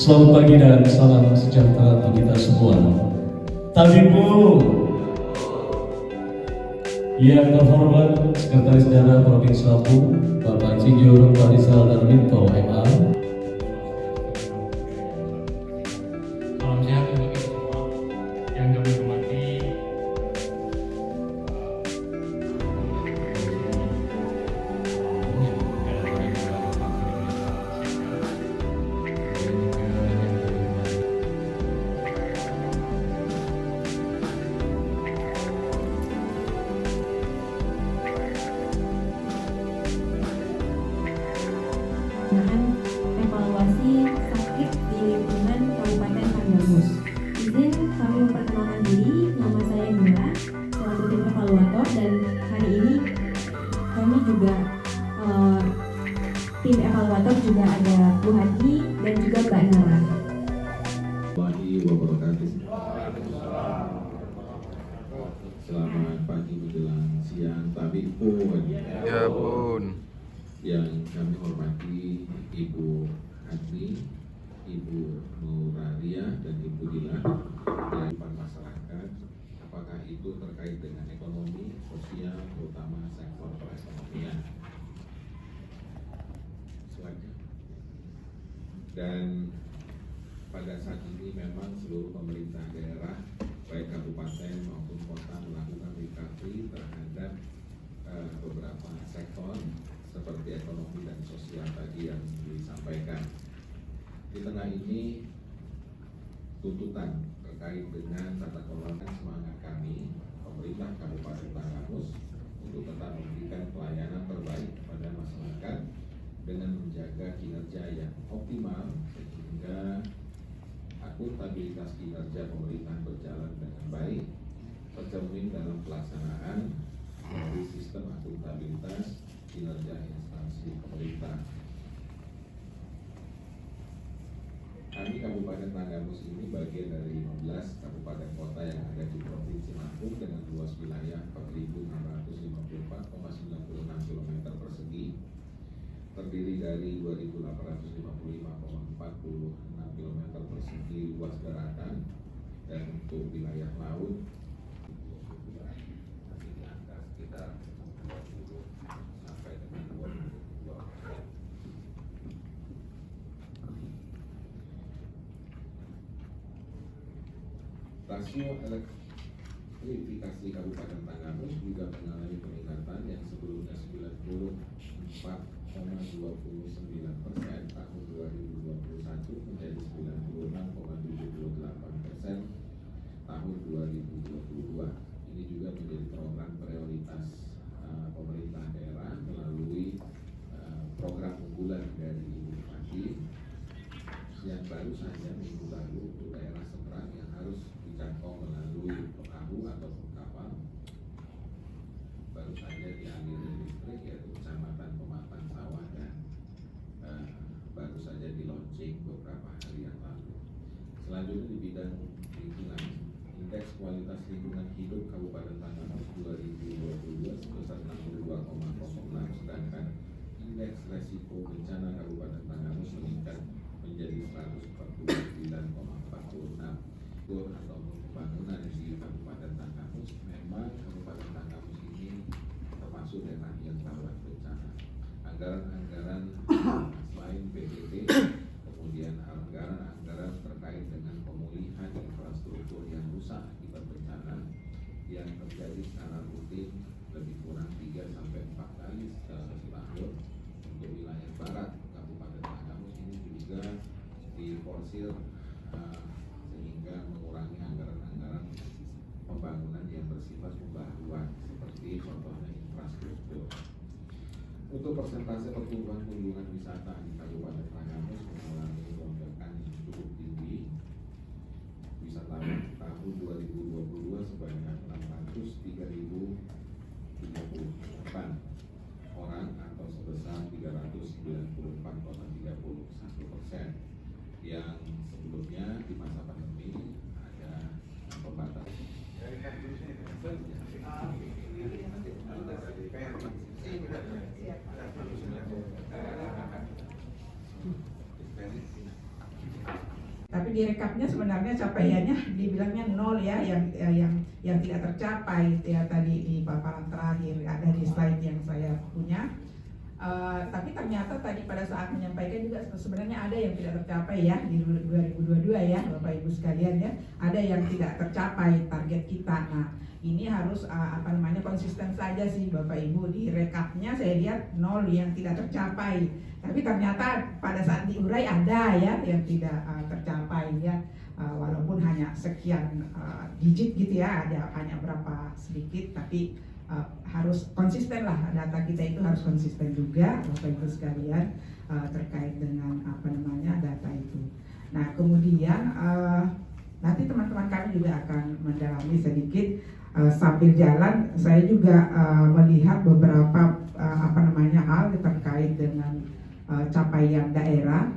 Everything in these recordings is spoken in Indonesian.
Selamat pagi dan salam sejahtera untuk kita semua. Tabibu yang terhormat Sekretaris Daerah Provinsi Lampung, Bapak Cigyur Farisal Darminto, MA. Salam sehat untuk kita semua yang kami hormati. Evaluasi sakit di lingkungan Kabupaten Tanggamus. Izin kami memperkenalkan diri, nama saya Mira, selaku tim evaluator, dan hari ini kami juga tim evaluator juga ada Bu Haji dan juga Mbak Nara. Selamat pagi menjelang siang, tapi pun ya Bun. Yang kami hormati Ibu Adni, Ibu Nuralia, dan Ibu Dila dari masyarakat, apakah itu terkait dengan ekonomi, sosial, terutama sektor perekonomian. Selanjutnya. Dan pada saat ini memang seluruh pemerintah daerah, baik kabupaten maupun kota, melakukan recovery terhadap beberapa sektor seperti ekonomi dan sosial tadi yang disampaikan. Di tengah ini tuntutan terkait dengan tata kelola semangat kami pemerintah Kabupaten Tanggamus untuk tetap memberikan pelayanan terbaik kepada masyarakat dengan menjaga kinerja yang optimal sehingga akuntabilitas kinerja pemerintahan berjalan dengan baik, tercermin dalam pelaksanaan dari sistem akuntabilitas kinerja instansi pemerintah. Kami Kabupaten Tanggamus ini bagian dari 15 kabupaten kota yang ada di Provinsi Lampung dengan luas wilayah 4.654,96 km persegi, terdiri dari 2.855,46 km persegi luas daratan, dan untuk wilayah laut di angka sekitar 20 sampai dengan 22%. Rasio elektrifikasi Kabupaten Tanggamus juga mengalami peningkatan yang sebelumnya 94,29% tahun 2021 menjadi 96,78% tahun 2022. Ini juga menjadi program prioritas pemerintah daerah melalui program unggulan dari Ibu Bupati yang baru saja minggu lalu untuk daerah seberang yang harus dijangkau melalui perahu ataupun kapal, baru saja dialiri listrik, yaitu Kecamatan Pematang Sawah, dan baru saja di launching beberapa hari yang lalu. Selanjutnya di bidang lingkungan, indeks kualitas lingkungan hidup Kabupaten Tanggamus 2022 sebesar 62,06, sedangkan indeks resiko bencana Kabupaten Tanggamus meningkat menjadi 149,46. Ataupun pembangunan di Kabupaten Tanggamus, memang Kabupaten Tanggamus ini termasuk daerah yang rawan bencana. Anggaran-anggaran selain PBT, kemudian anggaran-anggaran terkait dengan pemulihan infrastruktur yang rusak akibat bencana yang terjadi secara rutin lebih kurang 3 sampai 4 kali setahun. Untuk wilayah barat Kabupaten Tanggamus ini juga diporsir sehingga mengurangi anggaran-anggaran pembangunan yang bersifat pembaruan seperti contohnya infrastruktur. Untuk persentase pertumbuhan kunjungan wisata di Kabupaten Tanggamus mengalami lonjakan yang cukup tinggi. Wisatawan tahun 2022 sebanyak 603.038 orang atau sebesar 394,31%, yang sebelumnya di masa pandemi ada pembatasan. di rekapnya sebenarnya capaiannya dibilangnya 0 ya, yang tidak tercapai ya, tadi di paparan terakhir ada di slide yang saya punya. Tapi ternyata tadi pada saat menyampaikan juga sebenarnya ada yang tidak tercapai ya di 2022 ya Bapak Ibu sekalian ya, ada yang tidak tercapai target kita. Nah ini harus konsisten saja sih Bapak Ibu, di rekapnya saya lihat 0 yang tidak tercapai, tapi ternyata pada saat diurai ada ya yang tidak tercapai ya, walaupun hanya sekian digit gitu ya, ada hanya berapa sedikit, tapi harus konsisten lah, data kita itu harus konsisten juga Bapak Ibu sekalian terkait dengan data itu. Nah kemudian nanti teman-teman kami juga akan mendalami sedikit sambil jalan. Saya juga melihat beberapa hal terkait dengan capaian daerah,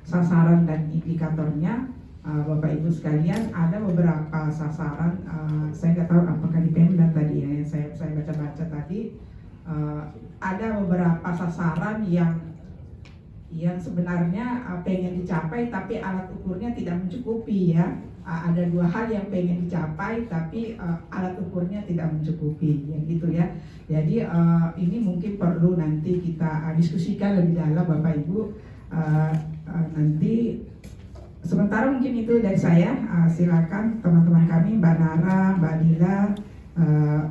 sasaran dan indikatornya. Bapak Ibu sekalian, ada beberapa sasaran, saya nggak tahu apakah di Pemda tadi ya, yang saya baca-baca tadi, ada beberapa sasaran yang sebenarnya pengen dicapai tapi alat ukurnya tidak mencukupi ya. Ada 2 hal yang pengen dicapai tapi alat ukurnya tidak mencukupi ya gitu ya. Jadi ini mungkin perlu nanti kita diskusikan lebih dalam Bapak Ibu. Nanti sementara mungkin itu dari saya. Silakan teman-teman kami, Mbak Nara, Mbak Dila,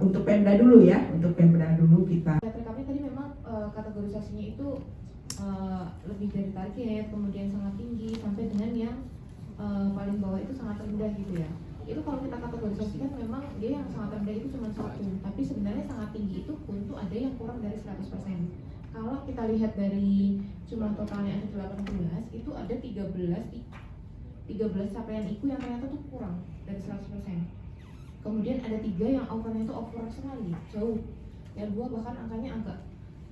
untuk Pemda dulu ya, untuk Pemda dulu kita. Kami tadi memang kategorisasinya itu lebih dari target, kemudian sangat tinggi, sampai dengan yang paling bawah itu sangat rendah gitu ya. Itu kalau kita kategorisasikan memang dia yang sangat rendah itu cuma 1, tapi sebenarnya sangat tinggi itu pun tuh ada yang kurang dari 100%. Kalau kita lihat dari jumlah totalnya ada 18, itu ada 13 capaian IKU yang ternyata tuh kurang dari 100%. Kemudian ada 3 yang overnya itu over sekali, jauh. Yang 2 bahkan angkanya agak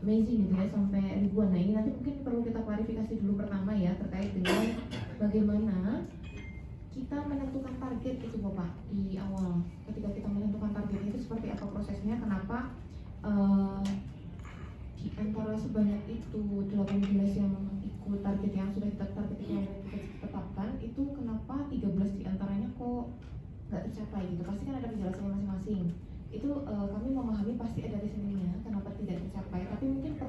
amazing gitu ya, sampai ribuan. Nah ini nanti mungkin perlu kita klarifikasi dulu pertama ya, terkait dengan bagaimana kita menentukan target itu Bapak di awal. Ketika kita menentukan target itu seperti apa prosesnya, kenapa di antara sebanyak itu 18 yang ikut target yang sudah kita tetapkan itu, kenapa 13 diantaranya kok nggak tercapai gitu. Pasti kan ada penjelasannya masing-masing. Itu kami memahami pasti ada reasoningnya kenapa tidak tercapai, tapi mungkin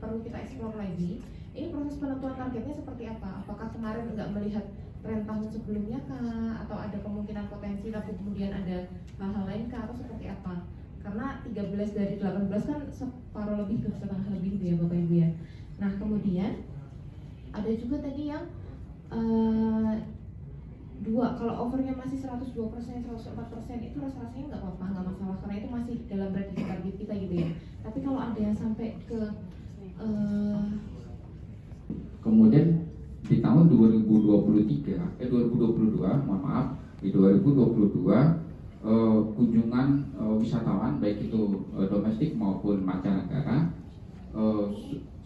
perlu kita explore lagi. Ini proses penentuan targetnya seperti apa? Apakah kemarin nggak melihat tren tahun sebelumnya kah? Atau ada kemungkinan potensi tapi kemudian ada hal-hal lain kah? Atau seperti apa? Karena 13 dari 18 kan separuh lebih ke setengah lebih gitu ya Bapak Ibu ya. Nah kemudian ada juga tadi yang 2, kalau overnya masih 102%, 104% itu rasa-rasanya nggak apa-apa, nggak masalah, karena itu masih dalam prediksi target kita gitu ya. Tapi kalau ada yang sampai ke kemudian di tahun 2022, mohon maaf, di 2022 kunjungan wisatawan baik itu domestik maupun mancanegara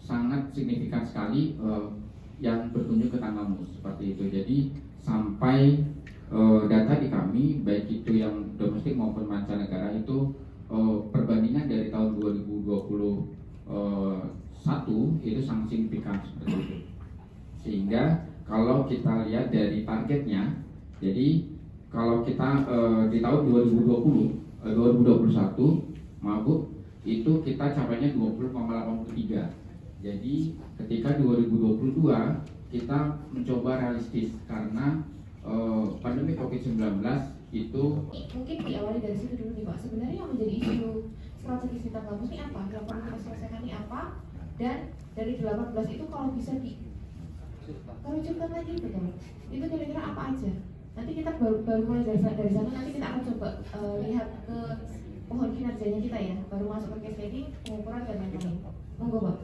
sangat signifikan sekali yang berkunjung ke Tanggamus seperti itu. Jadi sampai data di kami baik itu yang domestik maupun mancanegara itu perbandingan dari tahun 2021 itu sangat signifikan seperti itu. Sehingga kalau kita lihat dari targetnya, jadi kalau kita di tahun 2021 itu kita capainya 20,83. Jadi ketika 2022 kita mencoba realistis karena pandemi COVID-19 itu mungkin diawali dari situ dulu nih Pak. Sebenarnya yang menjadi isu strategis di Tanggamus ini apa? Yang perlu kita selesaikan ini apa? Dan dari 18 itu kalau bisa dikerucutkan lagi betul. Itu kira-kira apa aja? Nanti kita baru mulai dari sana, nanti kita akan coba lihat ke pohon kinerjanya kita ya, baru masuk ke case study, pengukuran dan lain-lain. Monggo Pak.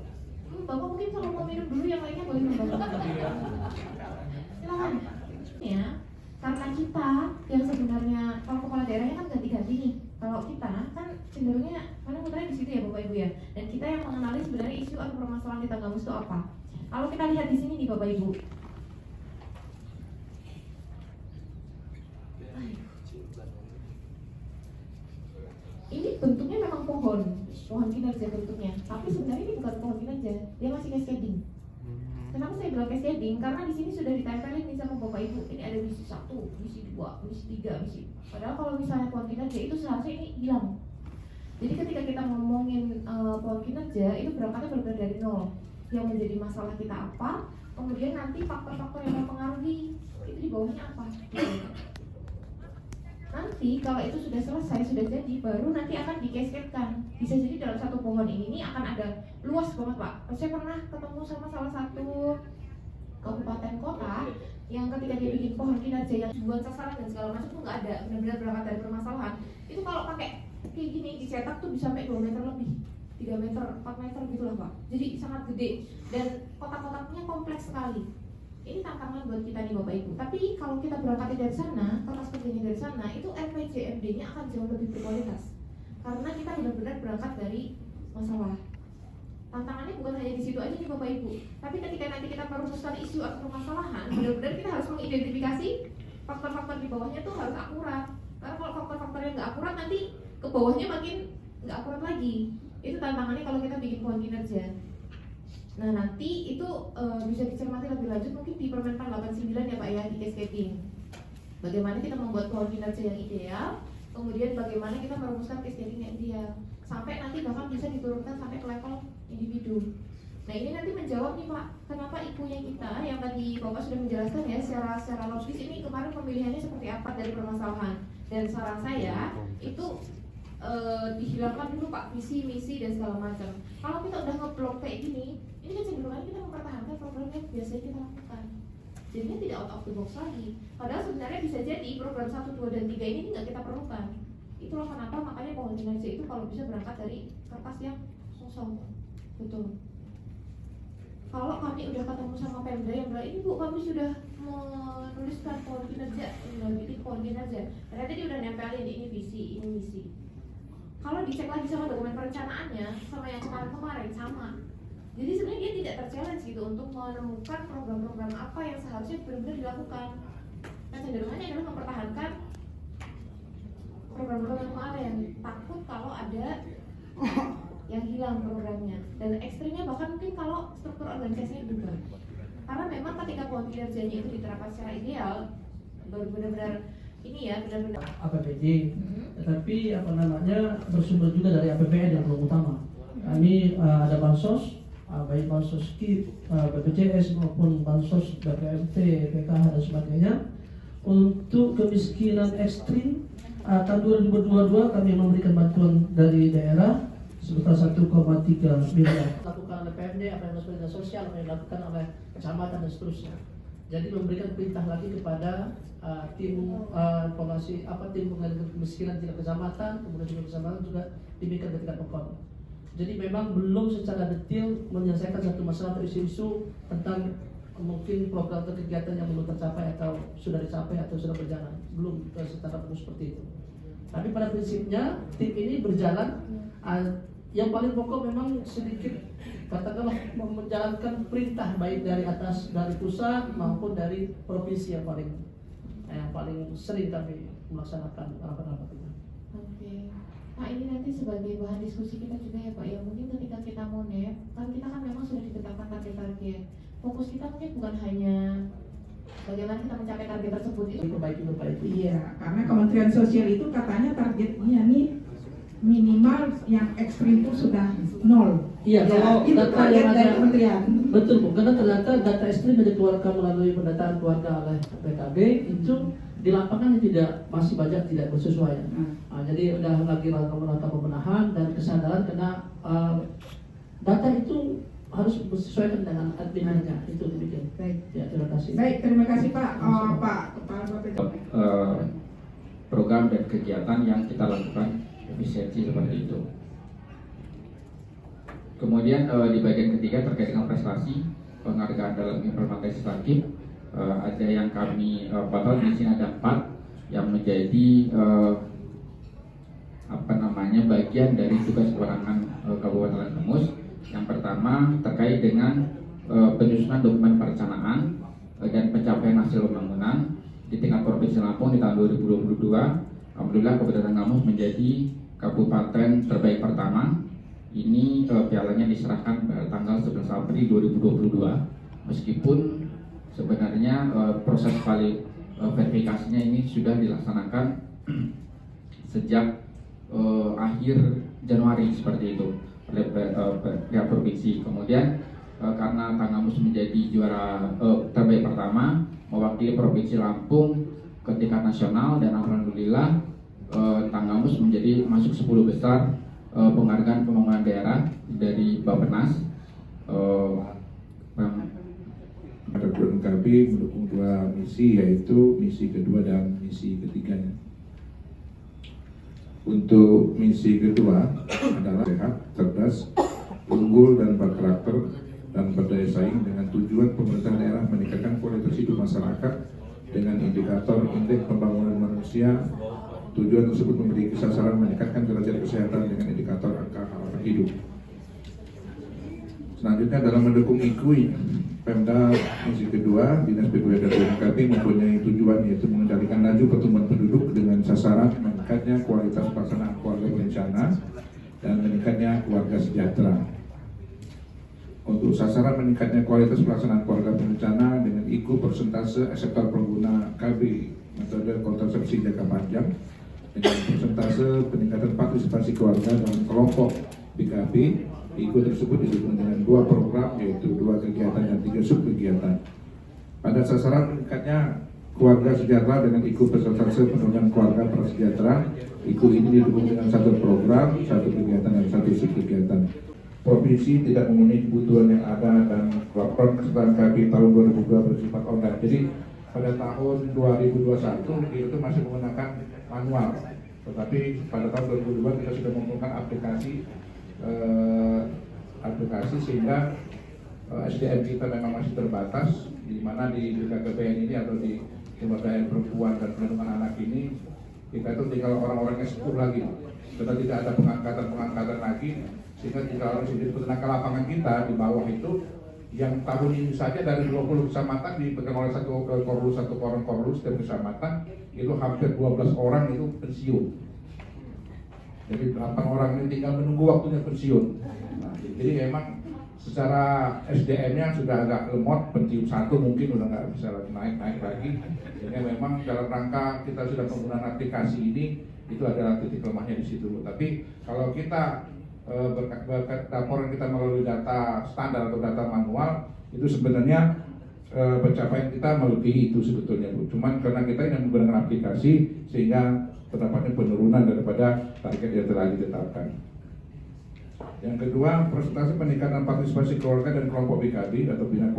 Bapak mungkin kalau mau minum dulu, yang lainnya boleh membantu. Silakan. Ya, karena kita yang sebenarnya kalau kepala daerahnya kan ganti-ganti nih. Kalau kita kan cenderungnya mana putarnya di situ ya Bapak Ibu ya. Dan kita yang mengenali sebenarnya isu atau permasalahan di Tanggamus itu apa. Kalau kita lihat di sini nih Bapak Ibu. Ini bentuknya memang pohon kinerja bentuknya, tapi sebenarnya ini bukan pohon kinerja, dia masih cascading. Kenapa saya bilang cascading? Karena di sini sudah ditempelin nih sama Bapak Ibu. Ini ada misi 1, misi 2, misi 3, misi. Padahal kalau misalnya pohon kinerja itu seharusnya ini hilang. Jadi ketika kita ngomongin pohon kinerja itu berangkatnya benar-benar dari nol. Yang menjadi masalah kita apa? Kemudian nanti faktor-faktor yang mempengaruhi itu di bawahnya apa? Nanti kalau itu sudah selesai, sudah jadi, baru nanti akan dikascadkan. Bisa jadi dalam satu pohon ini akan ada luas banget Pak. Saya pernah ketemu sama salah satu kabupaten kota yang ketika dia bikin pohon kinerja yang buat sasaran dan segala macam tuh nggak ada, benar-benar berangkat dari permasalahan. Itu kalau pakai kayak gini dicetak tuh bisa sampai 2 meter lebih, 3 meter, 4 meter gitu lah Pak. Jadi sangat gede dan kotak-kotaknya kompleks sekali. Ini tantangan buat kita nih Bapak Ibu. Tapi kalau kita berangkat dari sana, kertas kerjanya dari sana, itu RPJMD-nya akan jauh lebih berkualitas. Karena kita benar-benar berangkat dari masalah. Tantangannya bukan hanya di situ aja nih Bapak Ibu. Tapi ketika nanti kita merumuskan isu atau permasalahan, benar-benar kita harus mengidentifikasi faktor-faktor di bawahnya tuh harus akurat. Karena kalau faktor-faktor yang nggak akurat nanti ke bawahnya makin nggak akurat lagi. Itu tantangannya kalau kita bikin pohon kinerja. Nah nanti itu bisa dicermati lebih lanjut mungkin di Permenpan 89 ya Pak ya, di cascading. Bagaimana kita membuat pohon kinerja yang ideal, kemudian bagaimana kita merumuskan cascading yang ideal, sampai nanti bahkan bisa diturunkan sampai ke level individu. Nah ini nanti menjawab nih Pak, kenapa ibunya kita yang tadi Bapak sudah menjelaskan ya secara logis ini kemarin pemilihannya seperti apa dari permasalahan. Dan saran saya itu dihilangkan dulu Pak visi, misi dan segala macam. Kalau kita udah ngeblok kayak gini, ini kecenderungannya kita mempertahankan program yang biasanya kita lakukan. Jadinya tidak out of the box lagi. Padahal sebenarnya bisa jadi program 1, 2, dan 3 ini nggak kita perlukan. Itulah kenapa makanya pohon kinerja itu kalau bisa berangkat dari kertas yang kosong. Betul. Kalau kami udah ketemu sama Pemda yang bilang, ini Bu kami sudah menuliskan pohon kinerja, bikin pohon kinerja. Ternyata dia udah nempelin ini visi, ini misi. Kalau dicek lagi sama dokumen perencanaannya sama yang kemarin-kemarin sama. Jadi sebenarnya dia tidak ter-challenge gitu untuk menemukan program-program apa yang seharusnya benar-benar dilakukan. Nah cenderungannya adalah mempertahankan program-program yang kemarin. Takut kalau ada yang hilang programnya. Dan ekstrimnya bahkan mungkin kalau struktur organisasinya berubah. Karena memang ketika pohon kinerjanya itu diterapkan secara ideal, baru benar-benar ini ya benar-benar APBD, tetapi bersumber juga dari APBN yang belum utama. Kami ada bansos, baik bansos KIP, BPJS maupun bansos BPMT, PKH dan sebagainya. Untuk kemiskinan ekstrim, tahun 2022 kami memberikan bantuan dari daerah sebesar 1,3 miliar. Lakukan oleh PMD, apa yang dilakukan sosial, apa yang dilakukan oleh kecamatan dan seterusnya. Jadi memberikan perintah lagi kepada tim informasi tim pengendalian kemiskinan tingkat kecamatan, kemudian juga kecamatan juga diberikan ke tingkat pokok. Jadi memang belum secara detail menyelesaikan satu masalah atau isu-isu tentang mungkin program atau kegiatan yang belum tercapai atau sudah dicapai atau sudah berjalan, belum secara penuh seperti itu. Tapi pada prinsipnya tim ini berjalan. Yang paling pokok memang sedikit katakanlah menjalankan perintah baik dari atas, dari pusat maupun dari provinsi yang paling sering kami melaksanakan rapat-rapat itu. Oke. Pak ini nanti sebagai bahan diskusi kita juga ya Pak ya, mungkin ketika kita mau NEP kan kita kan memang sudah ditetapkan target-target. Fokus kita mungkin bukan hanya bagaimana kita mencapai target tersebut itu Perbaiki. Iya, karena Kementerian Sosial itu katanya targetnya nih minimal yang ekstrim itu sudah 0. Iya, kalau itu data target yang dari ada, kementerian. betul Bu, karena ternyata data ekstrim yang dikeluarkan melalui pendataan keluarga oleh PKB itu di lapangan masih banyak tidak bersesuaian. Jadi udah lagi rangka pembenahan dan kesadaran karena data itu harus disesuaikan dengan adminnya itu demikian. Baik. Ya, terima kasih. Baik, terima kasih Pak. Pak Kepala Bapeda. Program dan kegiatan yang kita lakukan efisiensi seperti itu. Kemudian di bagian ketiga terkait dengan prestasi penghargaan dalam implementasi SLAKIP, ada yang kami batal di sini ada 4 yang menjadi bagian dari tugas kewenangan Kabupaten Lemus. Yang pertama terkait dengan penyusunan dokumen perencanaan dan pencapaian hasil pembangunan di tingkat Provinsi Lampung di tahun 2022. Alhamdulillah Kabupaten Lemus menjadi kabupaten terbaik pertama. Ini pialanya diserahkan pada tanggal 11 April 2022 meskipun sebenarnya proses verifikasinya ini sudah dilaksanakan sejak akhir Januari seperti itu oleh pihak provinsi. Kemudian karena Tanggamus menjadi juara terbaik pertama mewakili Provinsi Lampung ke tingkat nasional, dan alhamdulillah Tanggamus menjadi masuk 10 besar penghargaan pembangunan daerah dari Bappenas. Peraturan KB mendukung 2 misi, yaitu misi kedua dan misi ketiganya. Untuk misi kedua adalah sehat, cerdas, unggul dan berkarakter dan berdaya saing, dengan tujuan pemerintah daerah meningkatkan kualitas hidup masyarakat dengan indikator indeks pembangunan manusia. Tujuan tersebut memiliki sasaran meningkatkan derajat kesehatan dengan indikator angka harapan hidup. Selanjutnya dalam mendukung IKUI, Pemda misi kedua, Dinas PPWD dan BNKB mempunyai tujuan yaitu mengendalikan laju pertumbuhan penduduk dengan sasaran meningkatnya kualitas pelaksanaan keluarga berencana dan meningkatnya keluarga sejahtera. Untuk sasaran meningkatnya kualitas pelaksanaan keluarga berencana dengan IKU persentase sektor pengguna KB metode kontrasepsi jangka panjang dengan persentase peningkatan partisipasi keluarga dalam kelompok BKB. IKU tersebut didukung dengan 2 program, yaitu 2 kegiatan dan 3 subkegiatan. Pada sasaran meningkatnya keluarga sejahtera dengan IKU persentase penurunan keluarga prasejahtera, IKU ini didukung dengan 1 program, 1 kegiatan dan 1 subkegiatan. Provinsi tidak memenuhi kebutuhan yang ada dan laporan kesetaraan KB tahun 2002 bersifat online. Jadi pada tahun 2021 itu masih menggunakan manual, tetapi pada tahun 2002 kita sudah menggunakan aplikasi sehingga SDM kita memang masih terbatas, di mana di BKKBN ini atau di Pemberdayaan Perempuan dan Perlindungan Anak ini kita itu tinggal orang-orangnya 10 lagi, karena tidak ada pengangkatan lagi, sehingga tinggal sendiri tenaga lapangan kita di bawah itu yang tahun ini saja dari 20 kecamatan dipegang oleh satu orang korlus setiap kecamatan itu hampir 12 orang itu pensiun. Jadi 8 orang ini tinggal menunggu waktunya pensiun. Nah, jadi memang secara SDM-nya sudah agak lemot, pensiun 1 mungkin udah nggak bisa naik lagi. Sehingga memang dalam rangka kita sudah menggunakan aplikasi ini, itu adalah titik lemahnya di situ. Tapi kalau kita laporan kita melalui data standar atau data manual, itu sebenarnya pencapaian kita melebihi itu sebetulnya, Bu. Cuman karena kita ini menggunakan aplikasi sehingga terdapatnya penurunan daripada target yang telah ditetapkan. Yang kedua, persentase peningkatan partisipasi keluarga dan kelompok BKB atau bina